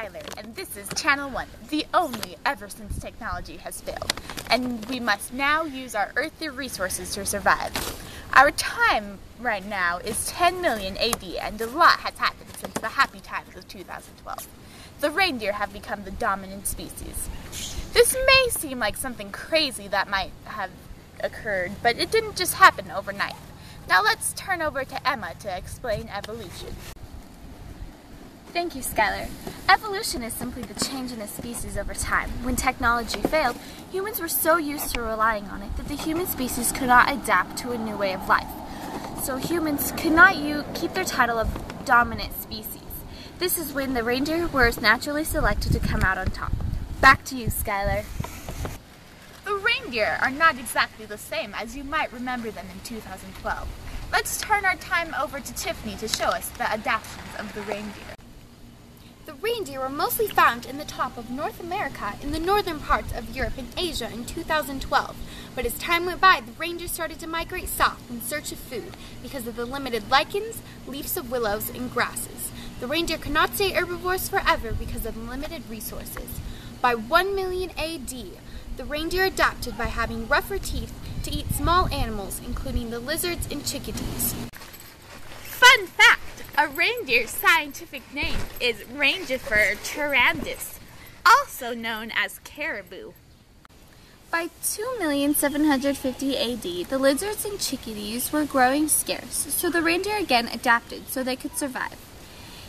Skylar, and this is Channel 1, the only ever since technology has failed, and we must now use our earthly resources to survive. Our time right now is 10 million AD, and a lot has happened since the happy times of 2012. The reindeer have become the dominant species. This may seem like something crazy that might have occurred, but it didn't just happen overnight. Now let's turn over to Emma to explain evolution. Thank you, Skylar. Evolution is simply the change in a species over time. When technology failed, humans were so used to relying on it that the human species could not adapt to a new way of life. So humans could not keep their title of dominant species. This is when the reindeer were naturally selected to come out on top. Back to you, Skylar. The reindeer are not exactly the same as you might remember them in 2012. Let's turn our time over to Tiffany to show us the adaptations of the reindeer. The reindeer were mostly found in the top of North America in the northern parts of Europe and Asia in 2012. But as time went by, the reindeer started to migrate south in search of food because of the limited lichens, leaves of willows, and grasses. The reindeer could not stay herbivores forever because of limited resources. By 1 million AD, the reindeer adapted by having rougher teeth to eat small animals, including the lizards and chickadees. Fun fact! A reindeer's scientific name is Reindeer tarandus, also known as caribou. By 2,750,000 AD, the lizards and chickadees were growing scarce, so the reindeer again adapted so they could survive.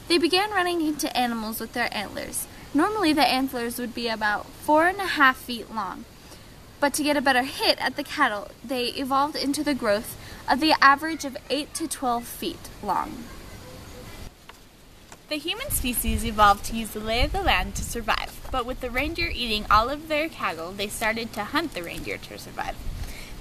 They began running into animals with their antlers. Normally the antlers would be about 4.5 feet long, but to get a better hit at the cattle, they evolved into the growth of the average of 8 to 12 feet long. The human species evolved to use the lay of the land to survive, but with the reindeer eating all of their cattle, they started to hunt the reindeer to survive.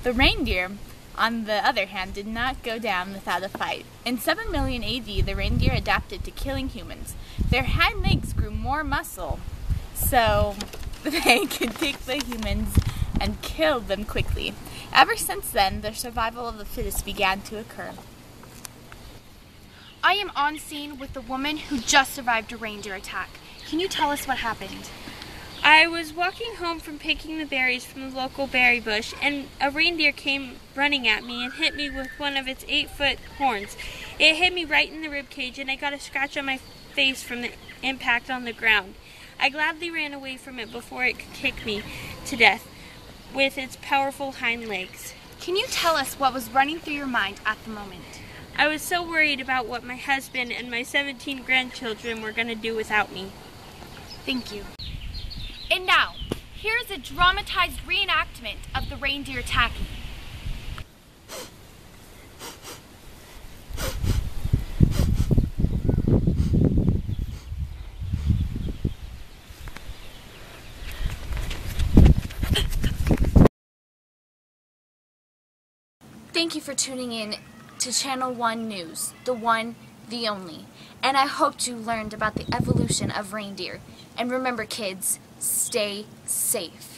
The reindeer, on the other hand, did not go down without a fight. In 7 million AD, the reindeer adapted to killing humans. Their hind legs grew more muscle, so they could take the humans and kill them quickly. Ever since then, the survival of the fittest began to occur. I am on scene with the woman who just survived a reindeer attack. Can you tell us what happened? I was walking home from picking the berries from the local berry bush, and a reindeer came running at me and hit me with one of its 8-foot horns. It hit me right in the rib cage, and I got a scratch on my face from the impact on the ground. I gladly ran away from it before it could kick me to death with its powerful hind legs. Can you tell us what was running through your mind at the moment? I was so worried about what my husband and my 17 grandchildren were going to do without me. Thank you. And now, here is a dramatized reenactment of the reindeer attacking. Thank you for tuning in to Channel 1 News, the one, the only. And I hoped you learned about the evolution of reindeer. And remember, kids, stay safe.